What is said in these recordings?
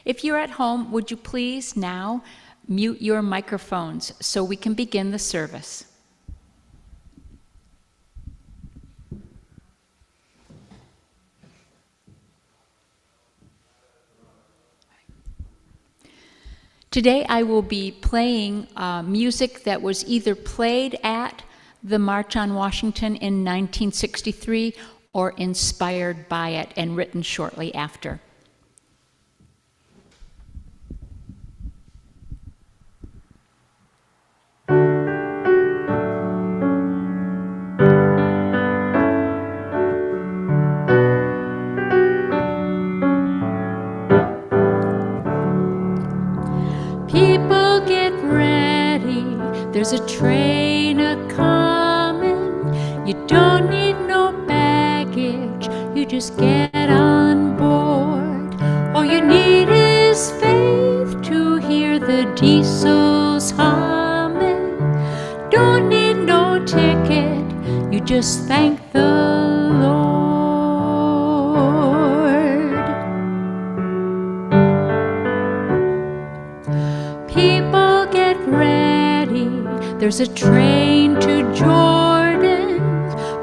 If you're at home, would you please now mute your microphones so we can begin the service? Today I will be playing music that was either played at the March on Washington in 1963 or inspired by it and written shortly after. People get ready, there's a train a-comin'. You don't need no baggage, you just get on board. All you need is faith to hear the diesels humming. Don't need no ticket, you just thank the Lord. People get ready, there's a train to Jordan,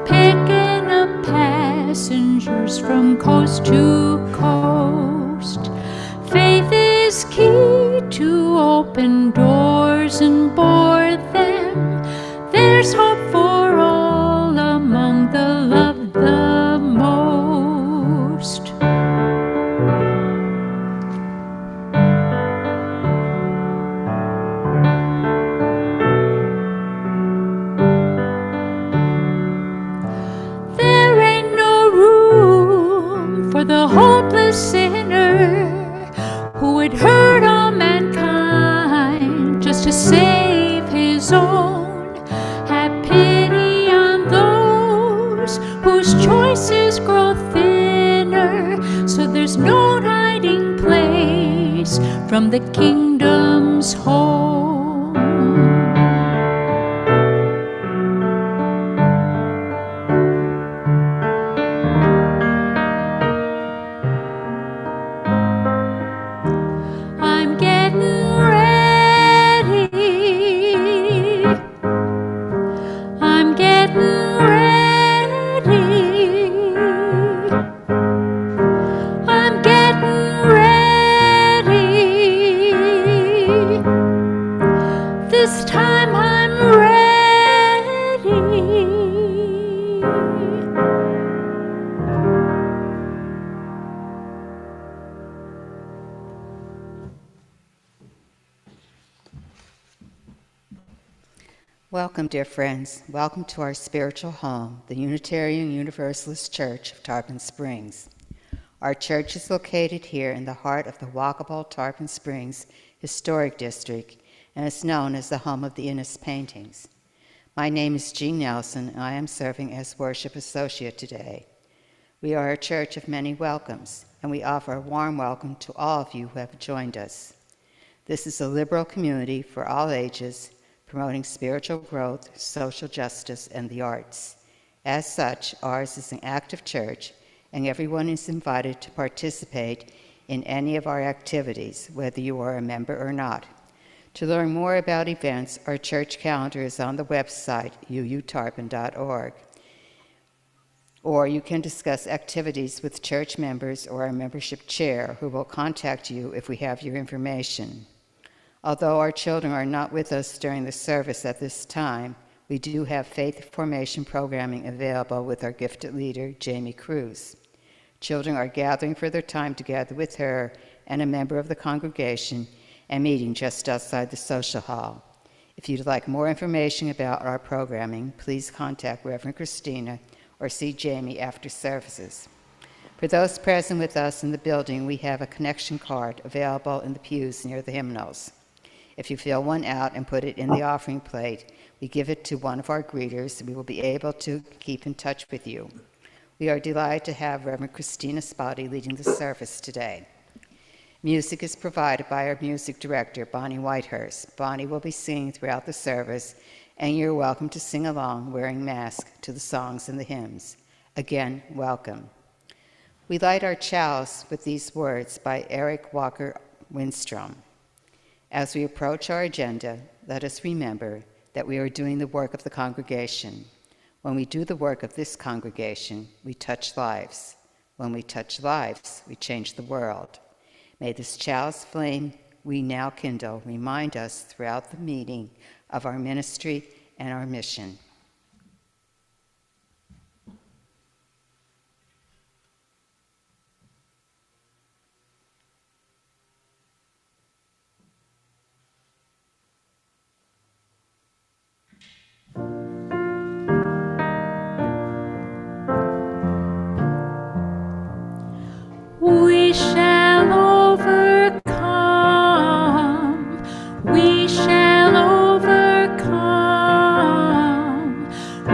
picking up passengers from coast to coast. Faith is key to open doors and board them. There's hope for all among the loved the most. The hopeless sinner who would hurt all mankind just to save his own. Have pity on those whose choices grow thinner, so there's no hiding place from the kingdom's home. Welcome, dear friends. Welcome to our spiritual home, the Unitarian Universalist Church of Tarpon Springs. Our church is located here in the heart of the walkable Tarpon Springs Historic District and is known as the home of the Innes paintings. My name is Jean Nelson, and I am serving as worship associate today. We are a church of many welcomes, and we offer a warm welcome to all of you who have joined us. This is a liberal community for all ages, promoting spiritual growth, social justice, and the arts. As such, ours is an active church, and everyone is invited to participate in any of our activities, whether you are a member or not. To learn more about events, our church calendar is on the website, uutarpon.org. Or you can discuss activities with church members or our membership chair, who will contact you if we have your information. Although our children are not with us during the service at this time, we do have faith formation programming available with our gifted leader, Jami, Cruz. Children are gathering for their time together with her and a member of the congregation and meeting just outside the social hall. If you'd like more information about our programming, please contact Reverend Kristina or see Jami after services. For those present with us in the building, we have a connection card available in the pews near the hymnals. If you fill one out and put it in the offering plate, we give it to one of our greeters, and we will be able to keep in touch with you. We are delighted to have Reverend Kristina Spaude leading the service today. Music is provided by our music director, Bonnie Whitehurst. Bonnie will be singing throughout the service, and you're welcome to sing along wearing masks to the songs and the hymns. Again, welcome. We light our chalice with these words by Eric Walker Winstrom. As we approach our agenda, let us remember that we are doing the work of the congregation. When we do the work of this congregation, we touch lives. When we touch lives, we change the world. May this chalice flame we now kindle remind us throughout the meeting of our ministry and our mission. We shall overcome. We shall overcome.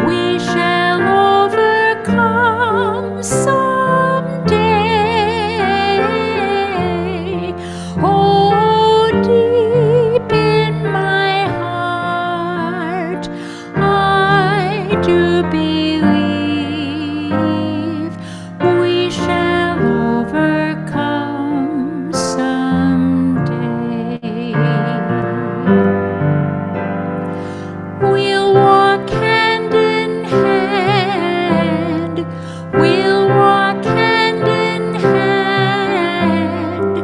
We shall overcome someday. Oh, deep in my heart, I do believe we shall overcome someday. We'll walk hand in hand. We'll walk hand in hand.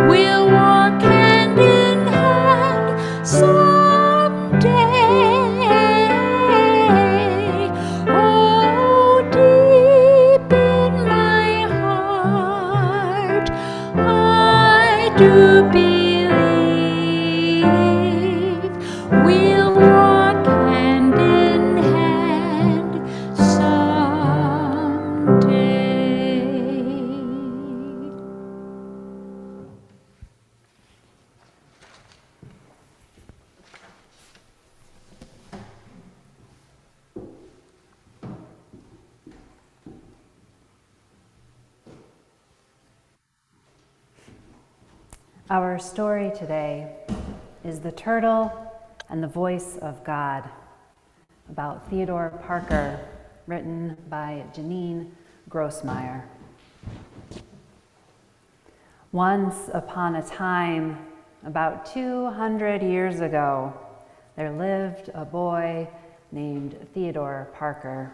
We'll walk hand in hand someday. Oh, deep in my heart, I do believe we'll walk hand in hand someday. Our story today is The Turtle and the Voice of God, about Theodore Parker, written by Janine Grossmeyer. Once upon a time, about 200 years ago, there lived a boy named Theodore Parker.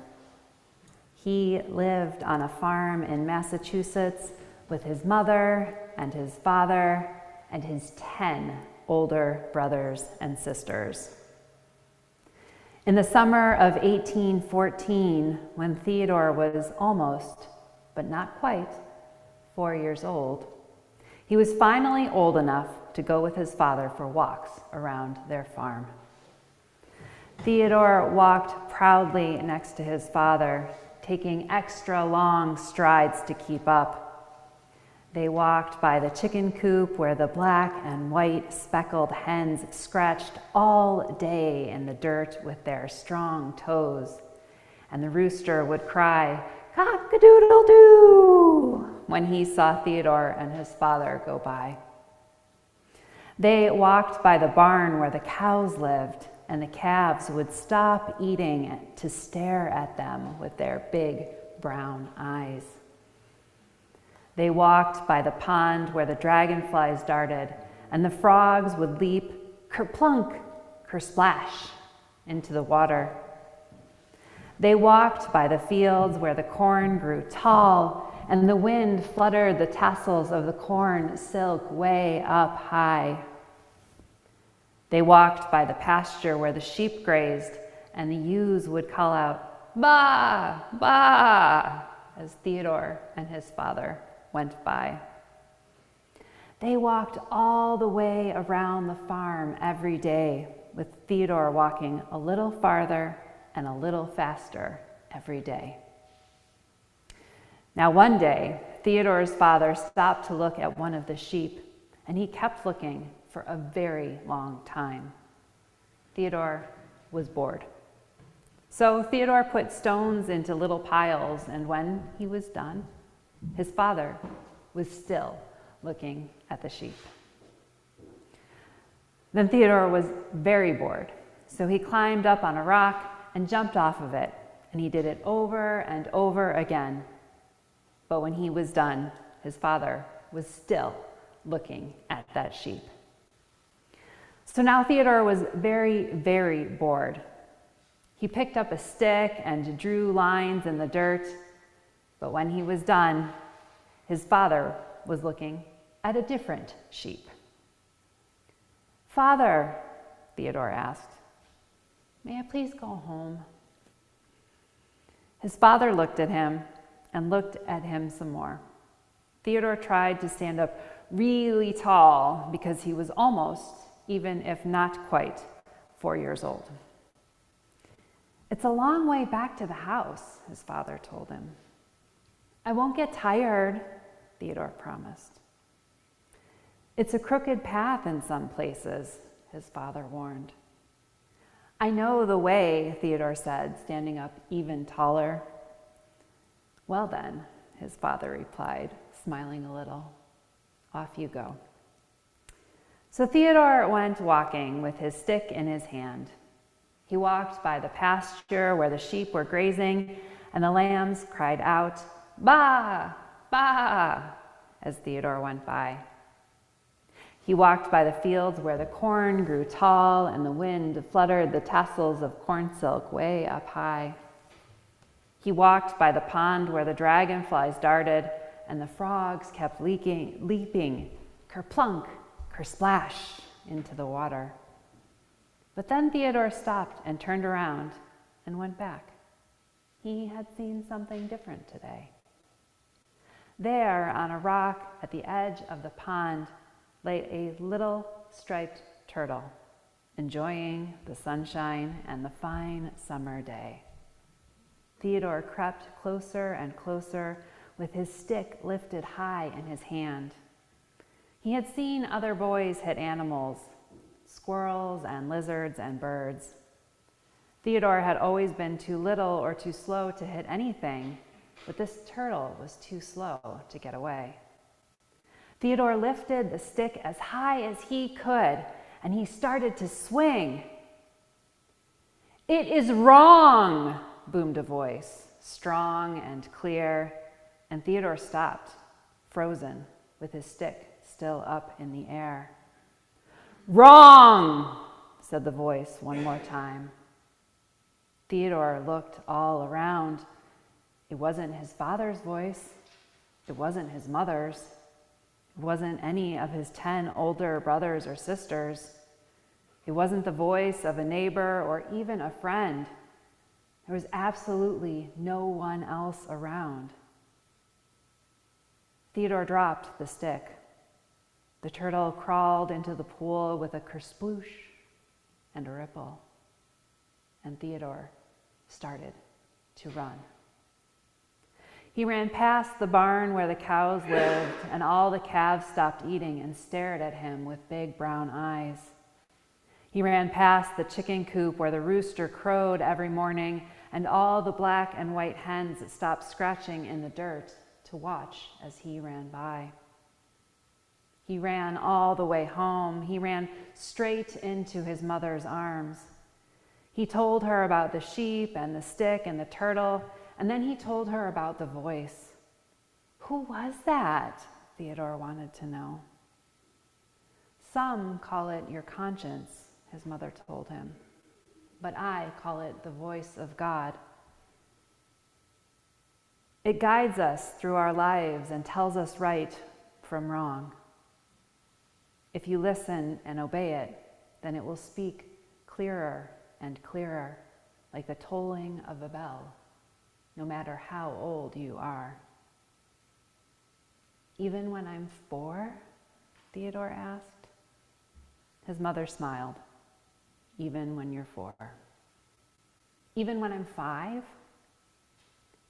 He lived on a farm in Massachusetts with his mother and his father and his 10 older brothers and sisters. In the summer of 1814, when Theodore was almost, but not quite, 4 years old, he was finally old enough to go with his father for walks around their farm. Theodore walked proudly next to his father, taking extra long strides to keep up. They walked by the chicken coop where the black and white speckled hens scratched all day in the dirt with their strong toes, and the rooster would cry, "Cock-a-doodle-doo," when he saw Theodore and his father go by. They walked by the barn where the cows lived, and the calves would stop eating to stare at them with their big brown eyes. They walked by the pond where the dragonflies darted, and the frogs would leap kerplunk, kersplash into the water. They walked by the fields where the corn grew tall, and the wind fluttered the tassels of the corn silk way up high. They walked by the pasture where the sheep grazed, and the ewes would call out, "Baa, baa," as Theodore and his father went by. They walked all the way around the farm every day, with Theodore walking a little farther and a little faster every day. Now one day, Theodore's father stopped to look at one of the sheep, and he kept looking for a very long time. Theodore was bored. So Theodore put stones into little piles, and when he was done, his father was still looking at the sheep. Then Theodore was very bored, so he climbed up on a rock and jumped off of it, and he did it over and over again. But when he was done, his father was still looking at that sheep. So now Theodore was very, very bored. He picked up a stick and drew lines in the dirt, but when he was done, his father was looking at a different sheep. "Father," Theodore asked, "may I please go home?" His father looked at him and looked at him some more. Theodore tried to stand up really tall because he was almost, even if not quite, 4 years old. "It's a long way back to the house," his father told him. "I won't get tired," Theodore promised. "It's a crooked path in some places," his father warned. "I know the way," Theodore said, standing up even taller. "Well then," his father replied, smiling a little, "off you go." So Theodore went walking with his stick in his hand. He walked by the pasture where the sheep were grazing and the lambs cried out, "Baa, baa," as Theodore went by. He walked by the fields where the corn grew tall and the wind fluttered the tassels of corn silk way up high. He walked by the pond where the dragonflies darted and the frogs kept leaping, kerplunk, kersplash, into the water. But then Theodore stopped and turned around and went back. He had seen something different today. There, on a rock at the edge of the pond, lay a little striped turtle, enjoying the sunshine and the fine summer day. Theodore crept closer and closer with his stick lifted high in his hand. He had seen other boys hit animals, squirrels and lizards and birds. Theodore had always been too little or too slow to hit anything, but this turtle was too slow to get away. Theodore lifted the stick as high as he could, and he started to swing. "It is wrong," boomed a voice, strong and clear, and Theodore stopped, frozen, with his stick still up in the air. "Wrong," said the voice one more time. Theodore looked all around. It wasn't his father's voice. It wasn't his mother's. It wasn't any of his 10 older brothers or sisters. It wasn't the voice of a neighbor or even a friend. There was absolutely no one else around. Theodore dropped the stick. The turtle crawled into the pool with a kersploosh and a ripple, and Theodore started to run. He ran past the barn where the cows lived, and all the calves stopped eating and stared at him with big brown eyes. He ran past the chicken coop where the rooster crowed every morning, and all the black and white hens stopped scratching in the dirt to watch as he ran by. He ran all the way home. He ran straight into his mother's arms. He told her about the sheep and the stick and the turtle, and then he told her about the voice. Who was that? Theodore wanted to know. Some call it your conscience, his mother told him, but I call it the voice of God. It guides us through our lives and tells us right from wrong. If you listen and obey it, then it will speak clearer and clearer, like the tolling of a bell, no matter how old you are. Even when I'm 4? Theodore asked. His mother smiled. Even when you're 4. Even when I'm 5?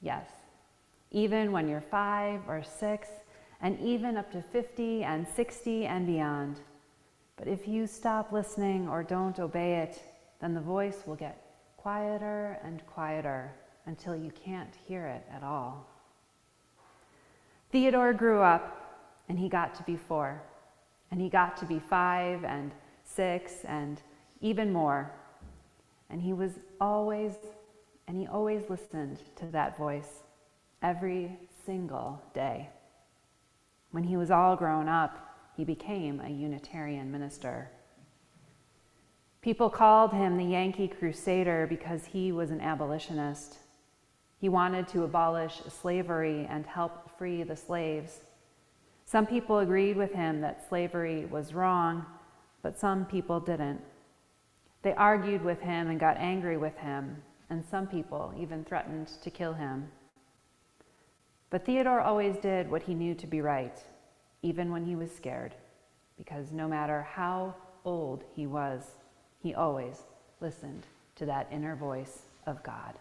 Yes. Even when you're 5 or 6, and even up to 50 and 60 and beyond. But if you stop listening or don't obey it, then the voice will get quieter and quieter until you can't hear it at all. Theodore grew up, and he got to be 4, and he got to be 5 and 6 and even more. And he always listened to that voice every single day. When he was all grown up, he became a Unitarian minister. People called him the Yankee Crusader because he was an abolitionist. He wanted to abolish slavery and help free the slaves. Some people agreed with him that slavery was wrong, but some people didn't. They argued with him and got angry with him, and some people even threatened to kill him. But Theodore always did what he knew to be right, even when he was scared, because no matter how old he was, he always listened to that inner voice of God.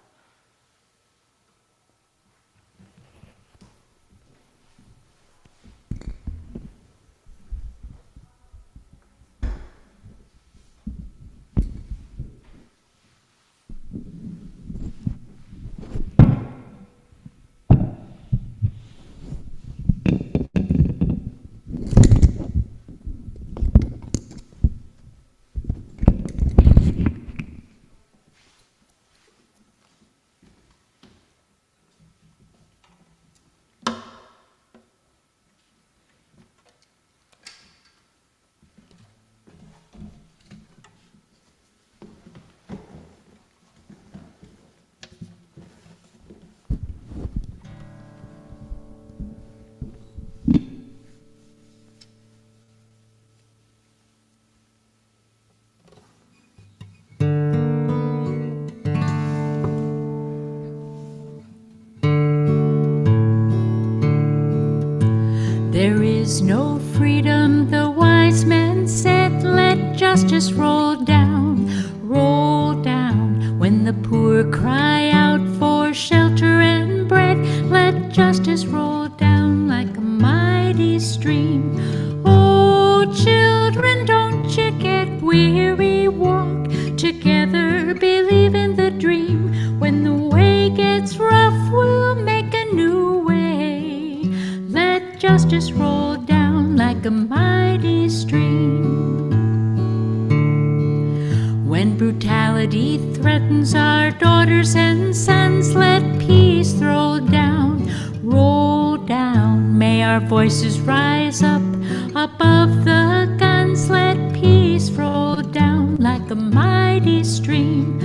There is no freedom, the wise men said. Let justice roll down, when the poor cry out for shelter and bread. Let justice roll down like a mighty stream. Oh, children, don't you get weary, walk together, believe in the dream. When the way gets rough, we'll make a new way. Let justice roll down like a mighty stream. When brutality threatens our daughters and sons, let peace roll down. May our voices rise up above the guns. Let peace roll down like a mighty stream.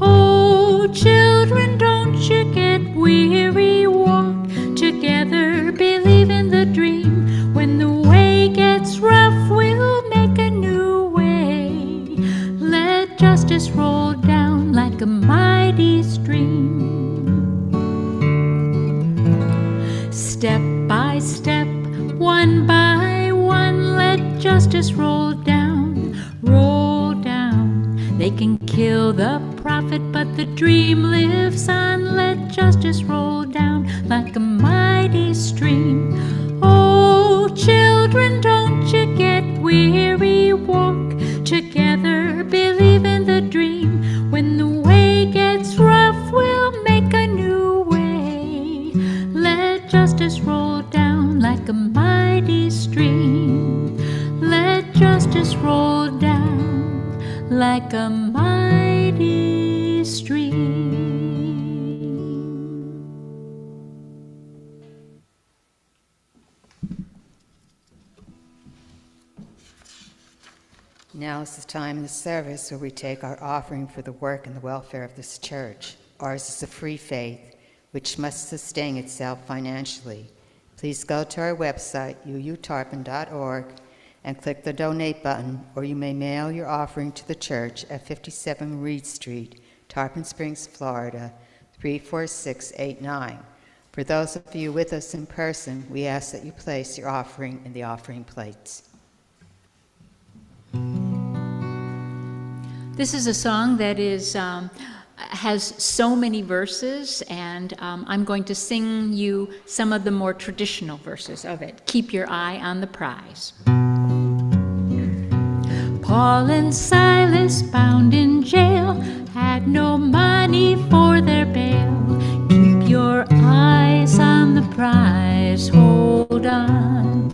Oh, children, don't you get weary, walk together, believe in the dream. When the way gets rough, we'll make a new way. Let justice roll down like a mighty stream. Step by step, one by one, let justice roll down, They can kill the prophet, but the dream lives on. Let justice roll down like a mighty stream. Oh, children, don't you get weary, walk together, believe in the dream. When the way gets rough, we'll make a new way. Let justice roll down like a mighty stream. Let justice roll down like a mighty stream. Now is the time in the service where we take our offering for the work and the welfare of this church. Ours is a free faith, which must sustain itself financially. Please go to our website, uutarpon.org, and click the donate button, or you may mail your offering to the church at 57 Reed Street, Tarpon Springs, Florida, 34689. For those of you with us in person, we ask that you place your offering in the offering plates. This is a song that has so many verses, and I'm going to sing you some of the more traditional verses of it. Keep your eye on the prize. Paul and Silas, bound in jail, had no money for their bail. Keep your eyes on the prize, hold on.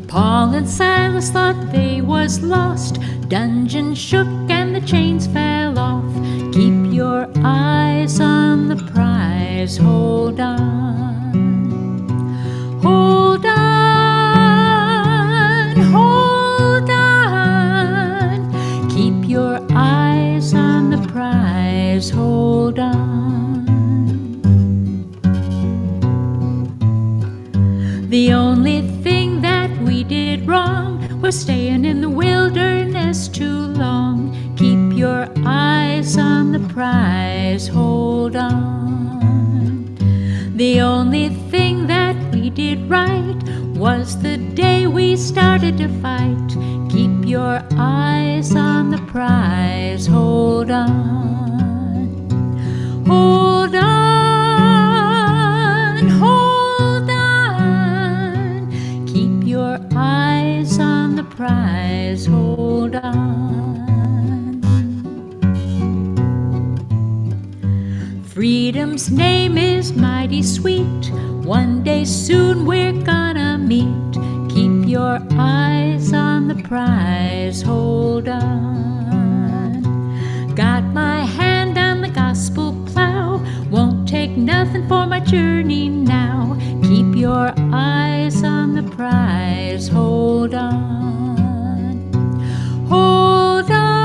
Paul and Silas thought they was lost. Dungeon shook and the chains fell off. Keep your eyes on the prize, hold on. Hold on. did wrong. We're staying in the wilderness too long. Keep your eyes on the prize, hold on. The only thing that we did right was the day we started to fight. Keep your eyes on the prize, hold on. Hold on, hold on. Keep your eyes on the prize, hold on. Freedom's name is mighty sweet. One day soon we're gonna meet. Keep your eyes on the prize, hold on. Got my hand on the gospel plow. Won't take nothing for my journey now. Keep your eyes on the prize, hold on. Hold on,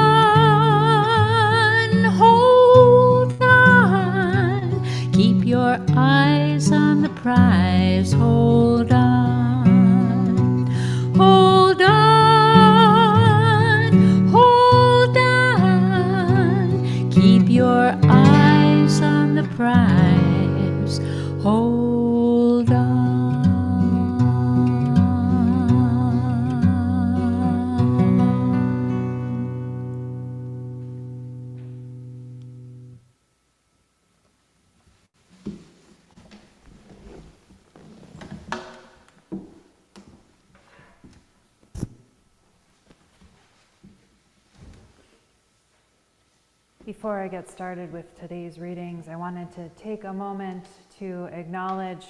hold on. Keep your eyes on the prize, hold on. Hold on, hold on. Keep your eyes on the prize, hold on. Before I get started with today's readings, I wanted to take a moment to acknowledge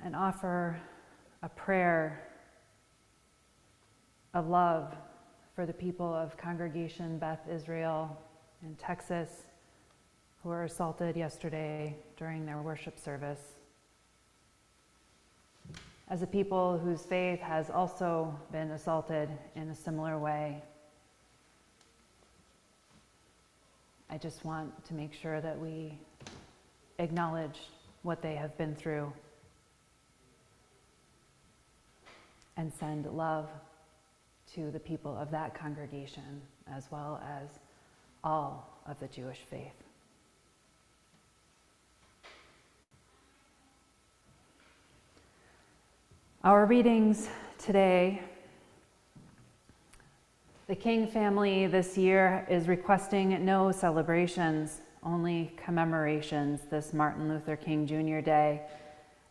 and offer a prayer of love for the people of Congregation Beth Israel in Texas who were assaulted yesterday during their worship service. As a people whose faith has also been assaulted in a similar way, I just want to make sure that we acknowledge what they have been through and send love to the people of that congregation as well as all of the Jewish faith. Our readings today. The King family this year is requesting no celebrations, only commemorations this Martin Luther King Jr. Day,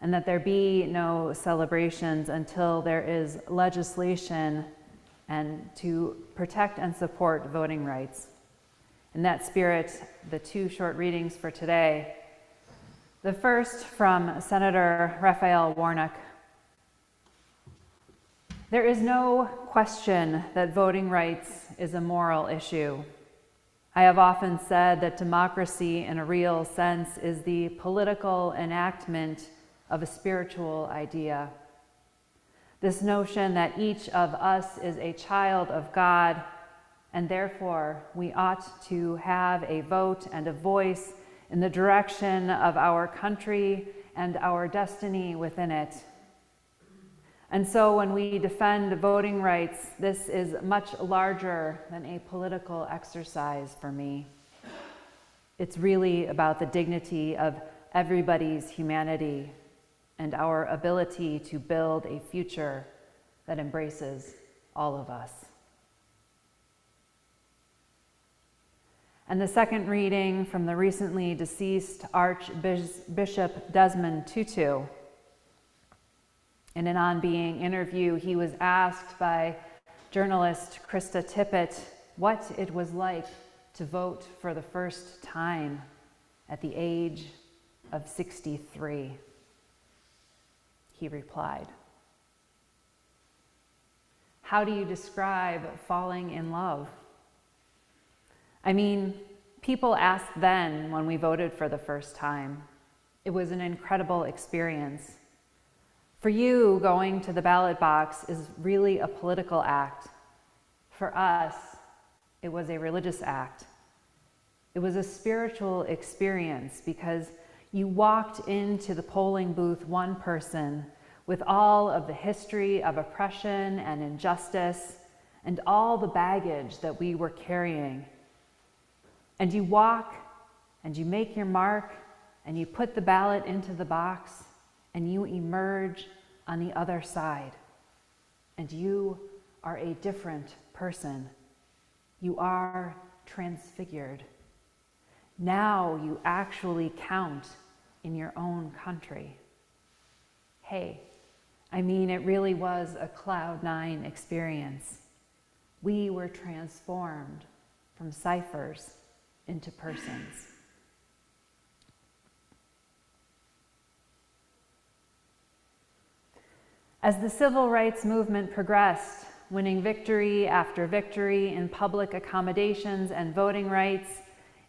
and that there be no celebrations until there is legislation and to protect and support voting rights. In that spirit, the two short readings for today. The first from Senator Raphael Warnock. There is no question that voting rights is a moral issue. I have often said that democracy in a real sense is the political enactment of a spiritual idea. This notion that each of us is a child of God, and therefore we ought to have a vote and a voice in the direction of our country and our destiny within it. And so when we defend voting rights, this is much larger than a political exercise for me. It's really about the dignity of everybody's humanity and our ability to build a future that embraces all of us. And the second reading from the recently deceased Archbishop Desmond Tutu. In an On Being interview, he was asked by journalist Krista Tippett what it was like to vote for the first time at the age of 63. He replied, "How do you describe falling in love? I mean, people asked then when we voted for the first time. It was an incredible experience. For you, going to the ballot box is really a political act. For us, it was a religious act. It was a spiritual experience because you walked into the polling booth one person with all of the history of oppression and injustice and all the baggage that we were carrying. And you walk and you make your mark and you put the ballot into the box and you emerge on the other side. And you are a different person. You are transfigured. Now you actually count in your own country. Hey, I mean, it really was a Cloud9 experience. We were transformed from ciphers into persons. As the civil rights movement progressed, winning victory after victory in public accommodations and voting rights,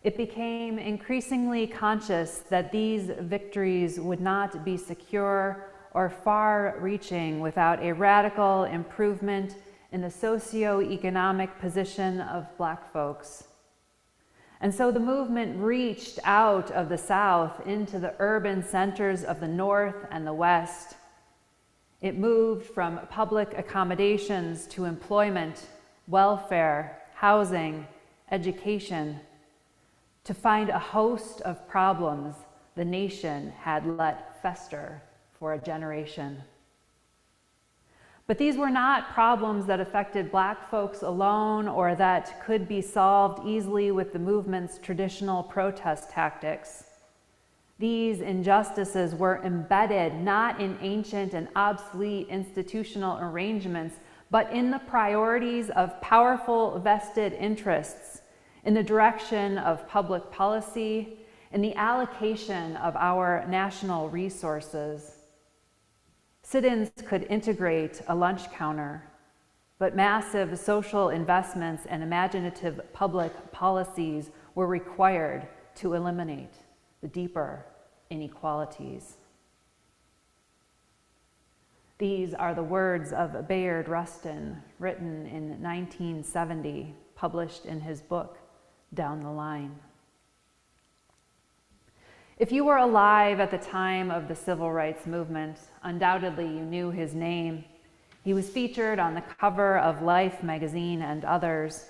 it became increasingly conscious that these victories would not be secure or far-reaching without a radical improvement in the socioeconomic position of Black folks. And so the movement reached out of the South into the urban centers of the North and the West. It moved from public accommodations to employment, welfare, housing, education, to find a host of problems the nation had let fester for a generation. But these were not problems that affected Black folks alone or that could be solved easily with the movement's traditional protest tactics. These injustices were embedded not in ancient and obsolete institutional arrangements, but in the priorities of powerful vested interests, in the direction of public policy, in the allocation of our national resources. Sit-ins could integrate a lunch counter, but massive social investments and imaginative public policies were required to eliminate the deeper inequalities. These are the words of Bayard Rustin, written in 1970, published in his book, Down the Line. If you were alive at the time of the civil rights movement, undoubtedly you knew his name. He was featured on the cover of Life magazine and others.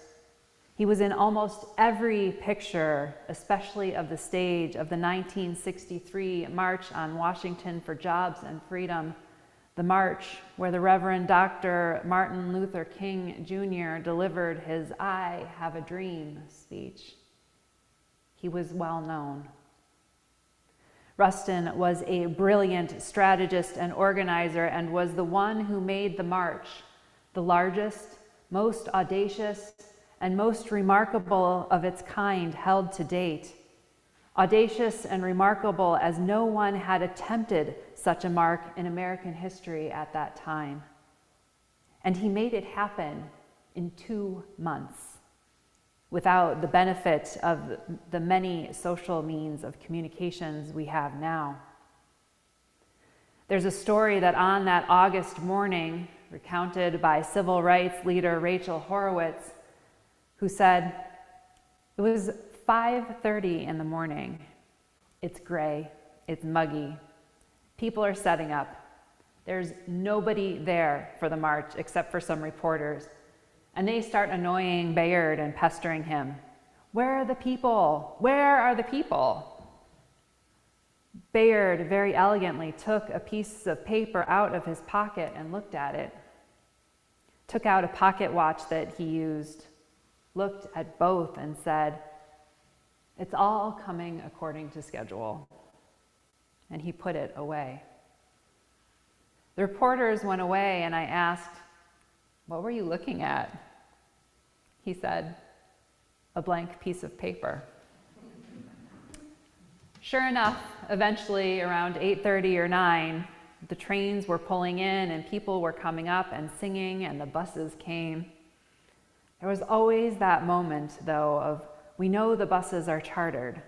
He was in almost every picture, especially of the stage of the 1963 March on Washington for Jobs and Freedom, the march where the Reverend Dr. Martin Luther King Jr. delivered his "I Have a Dream" speech. He was well known. Rustin was a brilliant strategist and organizer and was the one who made the march the largest, most audacious, and most remarkable of its kind held to date. Audacious and remarkable as no one had attempted such a mark in American history at that time. And he made it happen in 2 months, without the benefit of the many social means of communications we have now. There's a story that on that August morning, recounted by civil rights leader Rachel Horowitz, who said, "It was 5:30 in the morning. It's gray, it's muggy. People are setting up. There's nobody there for the march except for some reporters. And they start annoying Bayard and pestering him. Where are the people? Where are the people?" Bayard very elegantly took a piece of paper out of his pocket and looked at it, took out a pocket watch that he used, looked at both and said, "It's all coming according to schedule." And he put it away. The reporters went away and I asked, "What were you looking at?" He said, "A blank piece of paper." Sure enough, eventually around 8:30 or 9, the trains were pulling in and people were coming up and singing and the buses came. There was always that moment, though, of we know the buses are chartered,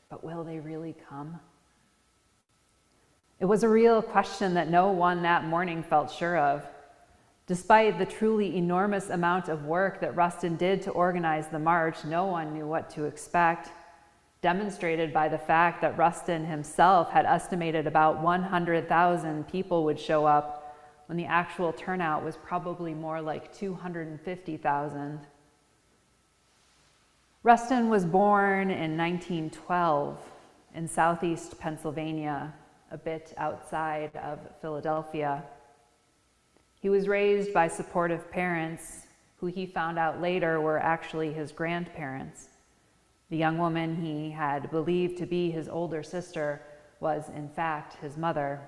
but will they really come? It was a real question that no one that morning felt sure of. Despite the truly enormous amount of work that Rustin did to organize the march, no one knew what to expect. demonstrated by the fact that Rustin himself had estimated about 100,000 people would show up when the actual turnout was probably more like 250,000. Rustin was born in 1912 in southeast Pennsylvania, a bit outside of Philadelphia. He was raised by supportive parents who he found out later were actually his grandparents. The young woman he had believed to be his older sister was, in fact, his mother.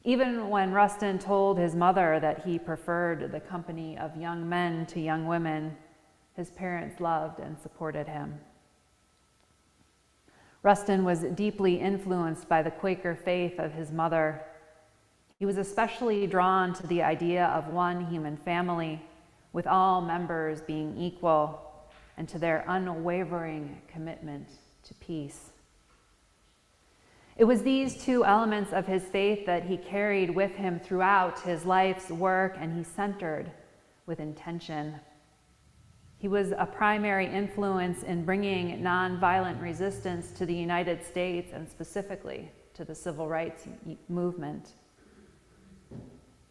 Even when Rustin told his mother that he preferred the company of young men to young women, his parents loved and supported him. Rustin was deeply influenced by the Quaker faith of his mother. He was especially drawn to the idea of one human family, with all members being equal, and to their unwavering commitment to peace. It was these two elements of his faith that he carried with him throughout his life's work, and he centered with intention. He was a primary influence in bringing nonviolent resistance to the United States, and specifically to the civil rights movement.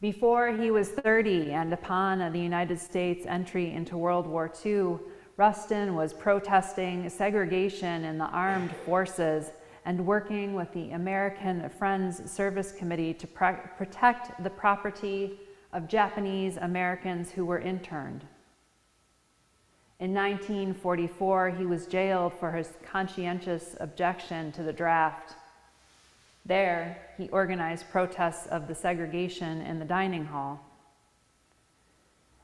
Before he was 30 and upon the United States' entry into World War II, Rustin was protesting segregation in the armed forces and working with the American Friends Service Committee to protect the property of Japanese Americans who were interned. In 1944, he was jailed for his conscientious objection to the draft. There, he organized protests of the segregation in the dining hall.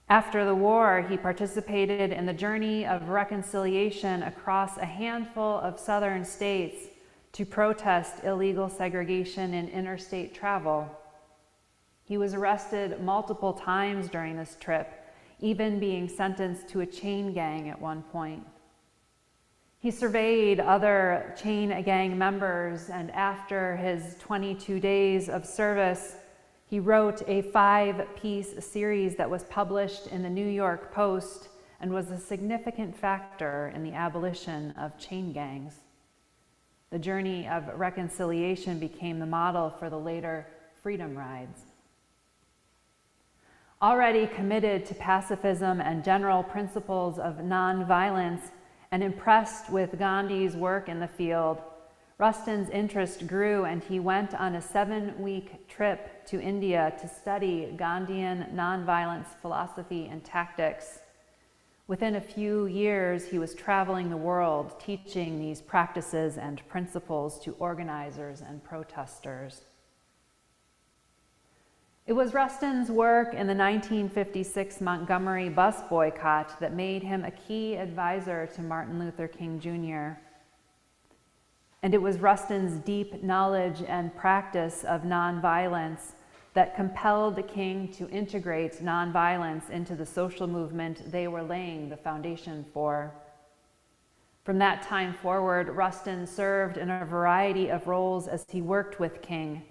After the war, he participated in the journey of reconciliation across a handful of southern states to protest illegal segregation in interstate travel. He was arrested multiple times during this trip, even being sentenced to a chain gang at one point. He surveyed other chain gang members, and after his 22 days of service, he wrote a 5-piece series that was published in the New York Post and was a significant factor in the abolition of chain gangs. The journey of reconciliation became the model for the later Freedom Rides. Already committed to pacifism and general principles of nonviolence, and impressed with Gandhi's work in the field, Rustin's interest grew, and he went on a 7-week trip to India to study Gandhian nonviolence philosophy and tactics. Within a few years, he was traveling the world, teaching these practices and principles to organizers and protesters. It was Rustin's work in the 1956 Montgomery bus boycott that made him a key advisor to Martin Luther King Jr. And it was Rustin's deep knowledge and practice of nonviolence that compelled the King to integrate nonviolence into the social movement they were laying the foundation for. From that time forward, Rustin served in a variety of roles as he worked with King,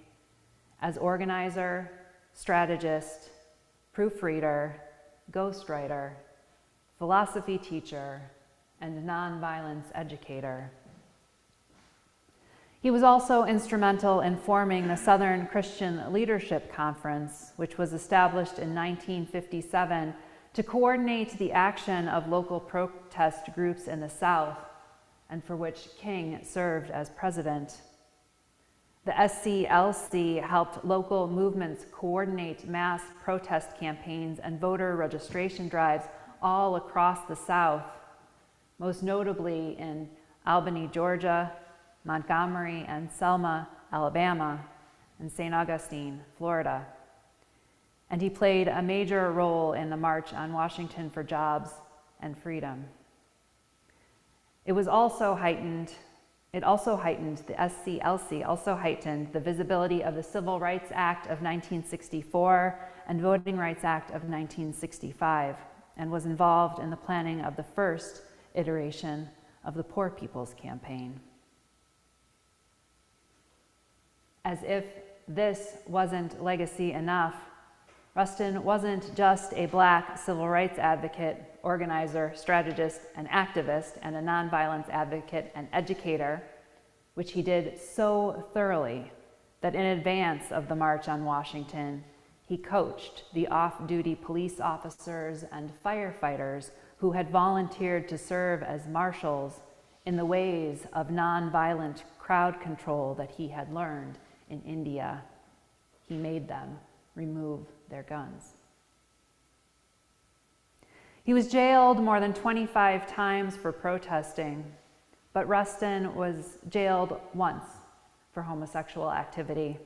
as organizer, strategist, proofreader, ghostwriter, philosophy teacher, and nonviolence educator. He was also instrumental in forming the Southern Christian Leadership Conference, which was established in 1957 to coordinate the action of local protest groups in the South, and for which King served as president. The SCLC helped local movements coordinate mass protest campaigns and voter registration drives all across the South, most notably in Albany, Georgia, Montgomery and Selma, Alabama, and St. Augustine, Florida. And he played a major role in the March on Washington for Jobs and Freedom. The SCLC also heightened the visibility of the Civil Rights Act of 1964 and Voting Rights Act of 1965, and was involved in the planning of the first iteration of the Poor People's Campaign. As if this wasn't legacy enough, Rustin wasn't just a Black civil rights advocate, organizer, strategist, and activist, and a nonviolence advocate and educator, which he did so thoroughly that in advance of the March on Washington, he coached the off-duty police officers and firefighters who had volunteered to serve as marshals in the ways of nonviolent crowd control that he had learned in India. He made them remove their guns. He was jailed more than 25 times for protesting, but Rustin was jailed once for homosexual activity.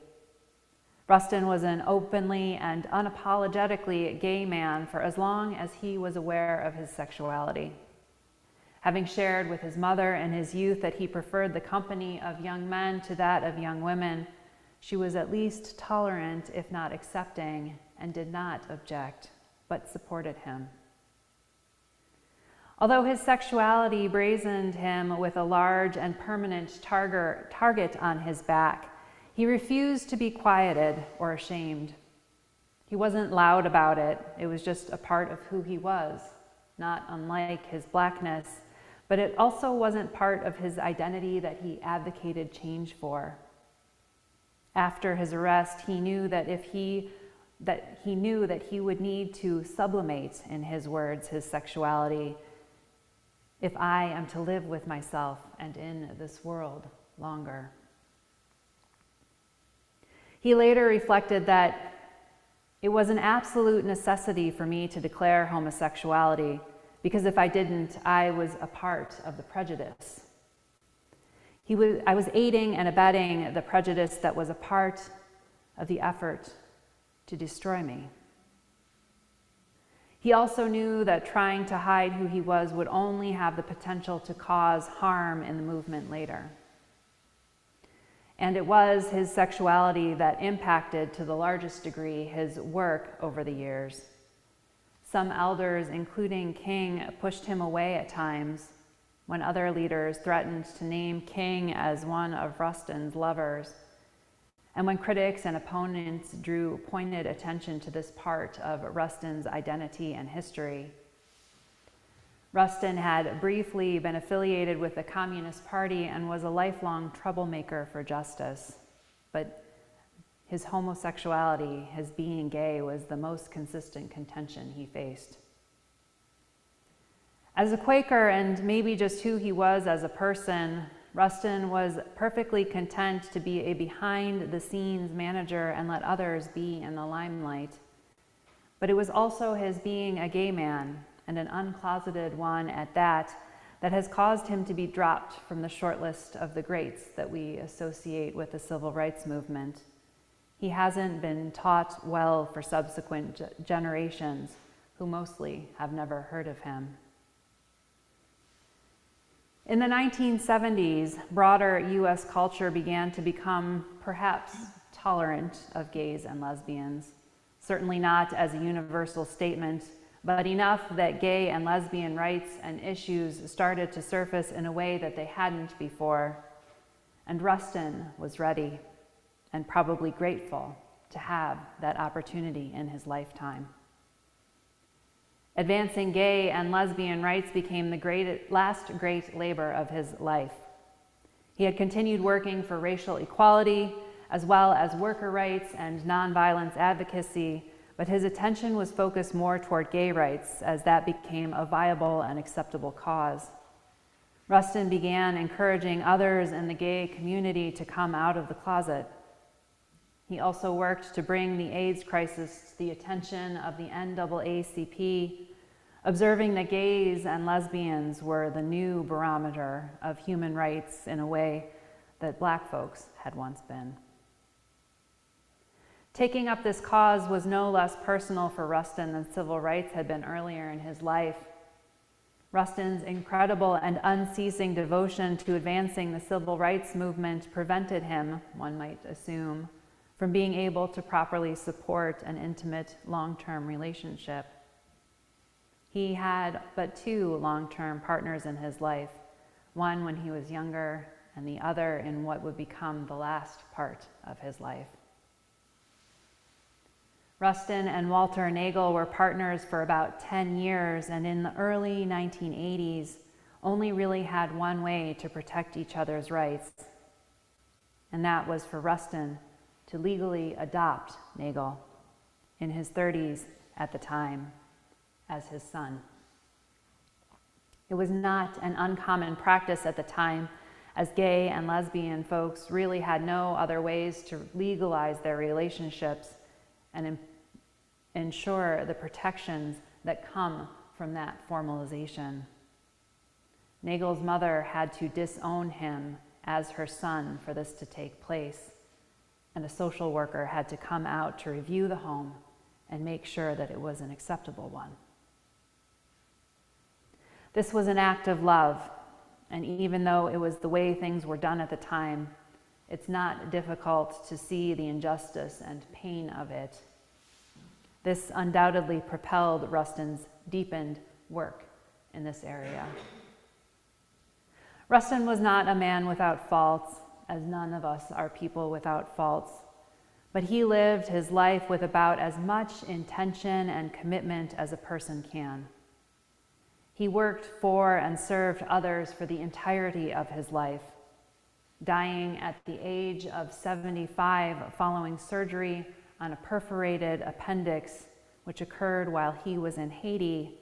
Rustin was an openly and unapologetically gay man for as long as he was aware of his sexuality. Having shared with his mother in his youth that he preferred the company of young men to that of young women, she was at least tolerant, if not accepting, and did not object, but supported him. Although his sexuality brazened him with a large and permanent target on his back, he refused to be quieted or ashamed. He wasn't loud about it. It was just a part of who he was, not unlike his Blackness, but it also wasn't part of his identity that he advocated change for. After his arrest, he knew that he would need to sublimate, in his words, his sexuality if I am to live with myself and in this world longer. He later reflected that it was an absolute necessity for me to declare homosexuality, because if I didn't, I was a part of the prejudice. I was aiding and abetting the prejudice that was a part of the effort to destroy me. He also knew that trying to hide who he was would only have the potential to cause harm in the movement later. And it was his sexuality that impacted to the largest degree his work over the years. Some elders, including King, pushed him away at times when other leaders threatened to name King as one of Rustin's lovers, and when critics and opponents drew pointed attention to this part of Rustin's identity and history. Rustin had briefly been affiliated with the Communist Party and was a lifelong troublemaker for justice, but his homosexuality, his being gay, was the most consistent contention he faced. As a Quaker, and maybe just who he was as a person, Rustin was perfectly content to be a behind-the-scenes manager and let others be in the limelight. But it was also his being a gay man, and an uncloseted one at that has caused him to be dropped from the short list of the greats that we associate with the civil rights movement. He hasn't been taught well for subsequent generations, who mostly have never heard of him. In the 1970s, broader U.S. culture began to become perhaps tolerant of gays and lesbians. Certainly not as a universal statement, but enough that gay and lesbian rights and issues started to surface in a way that they hadn't before. And Rustin was ready and probably grateful to have that opportunity in his lifetime. Advancing gay and lesbian rights became the last great labor of his life. He had continued working for racial equality, as well as worker rights and nonviolence advocacy, but his attention was focused more toward gay rights as that became a viable and acceptable cause. Rustin began encouraging others in the gay community to come out of the closet. He also worked to bring the AIDS crisis to the attention of the NAACP, observing that gays and lesbians were the new barometer of human rights in a way that Black folks had once been. Taking up this cause was no less personal for Rustin than civil rights had been earlier in his life. Rustin's incredible and unceasing devotion to advancing the civil rights movement prevented him, one might assume, from being able to properly support an intimate, long-term relationship. He had but two long-term partners in his life, one when he was younger and the other in what would become the last part of his life. Rustin and Walter Nagel were partners for about 10 years, and in the early 1980s, only really had one way to protect each other's rights, and that was for Rustin to legally adopt Nagel, in his 30s at the time, as his son. It was not an uncommon practice at the time, as gay and lesbian folks really had no other ways to legalize their relationships and ensure the protections that come from that formalization. Nagel's mother had to disown him as her son for this to take place, and a social worker had to come out to review the home and make sure that it was an acceptable one. This was an act of love, and even though it was the way things were done at the time, it's not difficult to see the injustice and pain of it. This undoubtedly propelled Rustin's deepened work in this area. Rustin was not a man without faults, as none of us are people without faults, but he lived his life with about as much intention and commitment as a person can. He worked for and served others for the entirety of his life, dying at the age of 75 following surgery on a perforated appendix, which occurred while he was in Haiti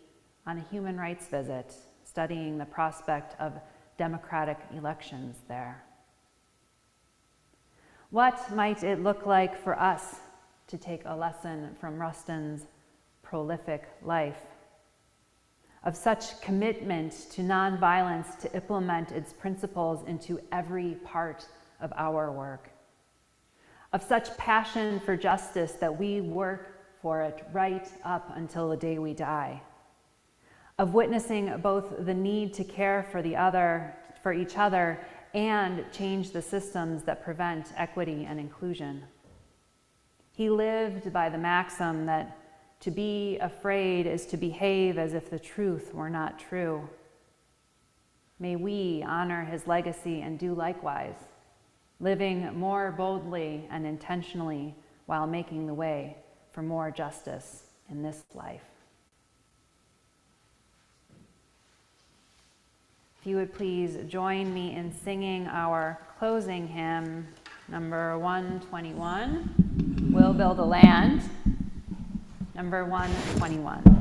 on a human rights visit, studying the prospect of democratic elections there. What might it look like for us to take a lesson from Rustin's prolific life? Of such commitment to nonviolence to implement its principles into every part of our work. Of such passion for justice that we work for it right up until the day we die. Of witnessing both the need to care for each other and change the systems that prevent equity and inclusion. He lived by the maxim that to be afraid is to behave as if the truth were not true. May we honor his legacy and do likewise, living more boldly and intentionally while making the way for more justice in this life. If you would please join me in singing our closing hymn, number 121, We'll Build a Land, number 121.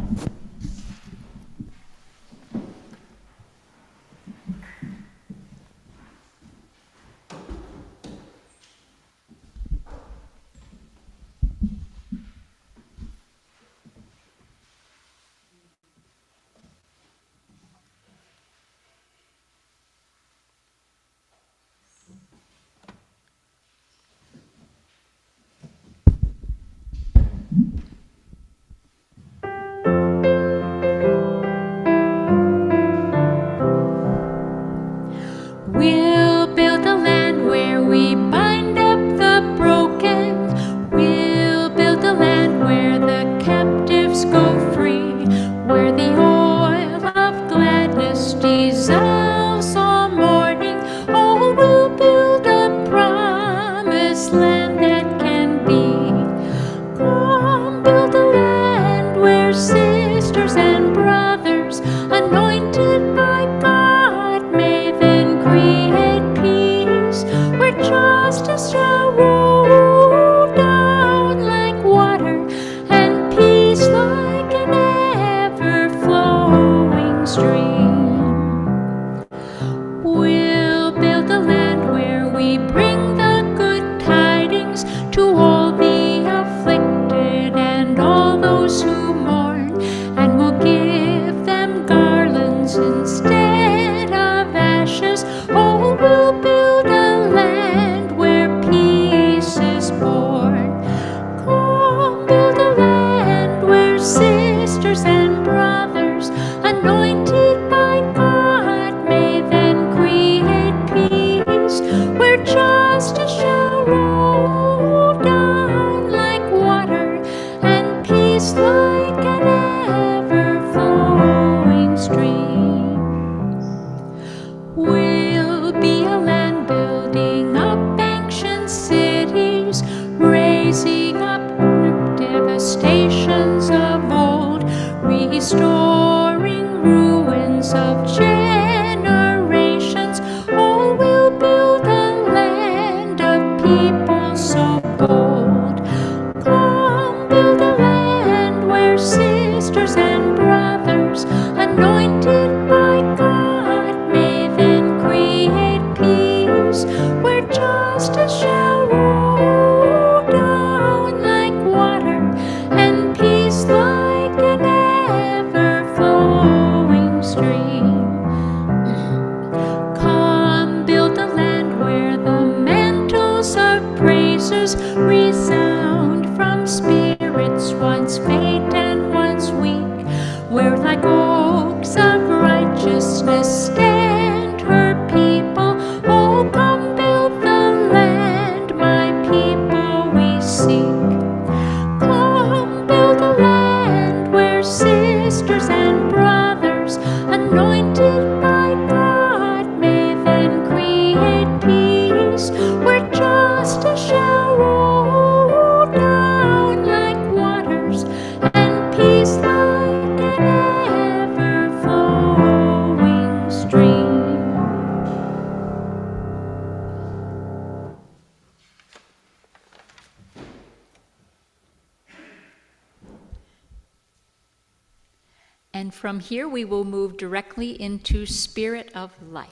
And from here, we will move directly into Spirit of Life.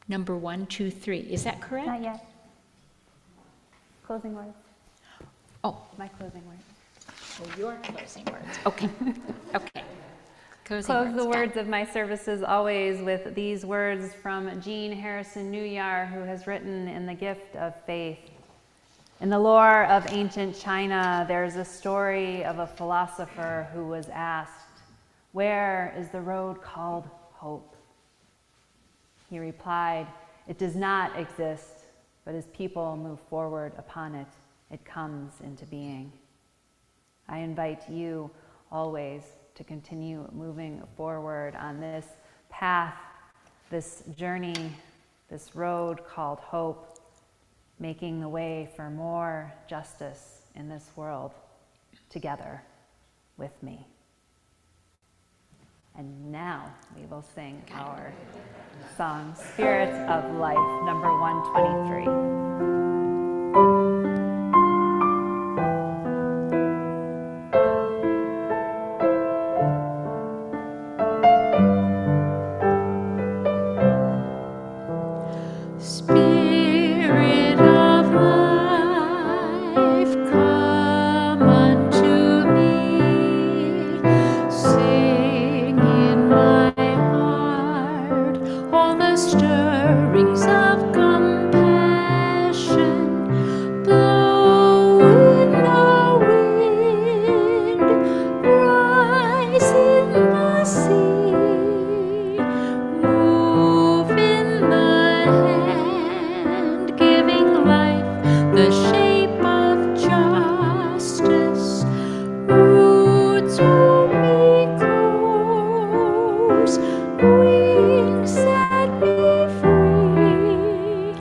Number 1, 2, 3. Is that correct? Not yet. Closing words. Oh, My closing words. oh, your closing words. Okay. Okay. Close Closing the words. words of my services always with these words from Jean Harrison Newyer, who has written in The Gift of Faith. In the lore of ancient China, there's a story of a philosopher who was asked, "Where is the road called hope?" He replied, "It does not exist, but as people move forward upon it, it comes into being." I invite you always to continue moving forward on this path, this journey, this road called hope, making the way for more justice in this world together with me. And now we will sing our song, Spirit of Life, number 123. Spirit of life, come unto me. Sing in my heart all the stirrings of compassion. Blow in the wind, rise in the sea, move in the hand, giving life the shape of justice. Roots hold me close, wings set me free.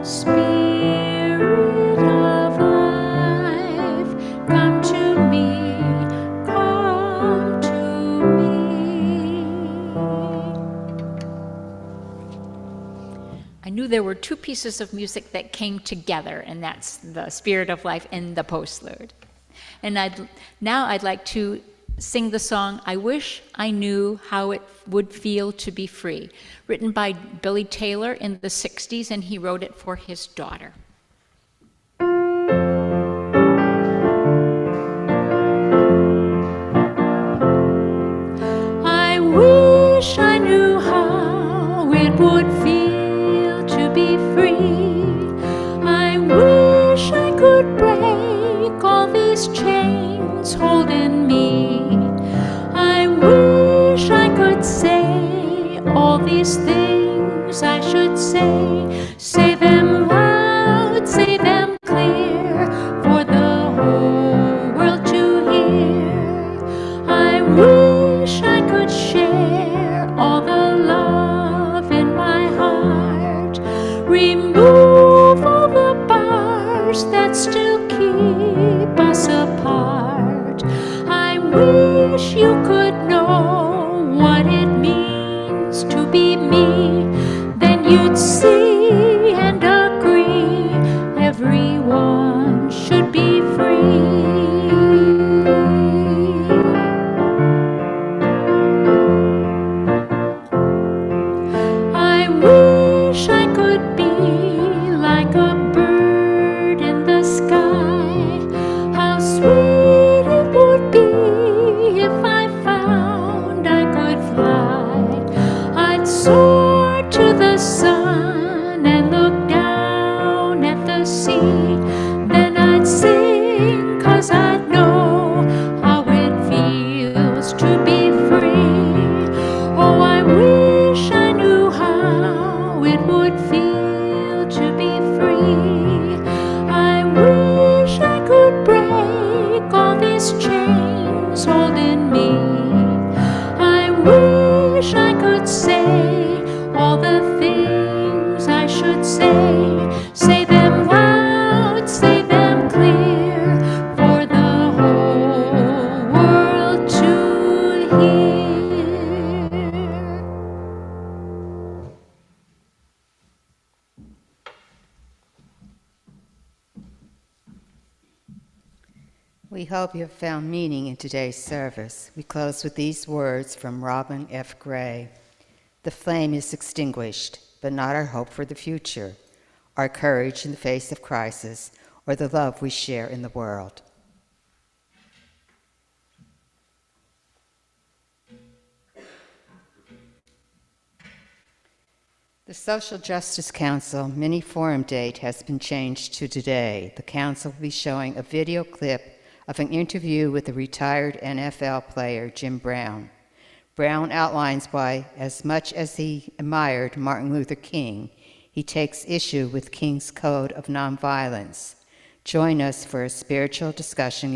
Spirit of life, come to me, come to me. I knew there were two pieces of music that came together, and that's the Spirit of Life and the postlude. And now I'd like to sing the song, I Wish I Knew How It Would Feel to Be Free, written by Billy Taylor in the 60s, and he wrote it for his daughter. I wish I knew how it would feel to be free. I wish I could break all these chains holding me. I wish I could say all these things I should say them loud, say them clear, for the whole world to hear. I wish I could share all the love in my heart, remove all the bars that still keep us apart. I wish you could know what it means to be me, then you'd see and agree everyone should be free. I wish I could be like a bird in the sky. How sweet it would be if I found I could fly. I'd soar to the sun hope you have found meaning in today's service. We close with these words from Robin F. Gray. The flame is extinguished, but not our hope for the future, our courage in the face of crisis, or the love we share in the world. The Social Justice Council mini-forum date has been changed to today. The council will be showing a video clip of an interview with the retired NFL player Jim Brown. Brown outlines why, as much as he admired Martin Luther King, he takes issue with King's Code of Nonviolence. Join us for a spiritual discussion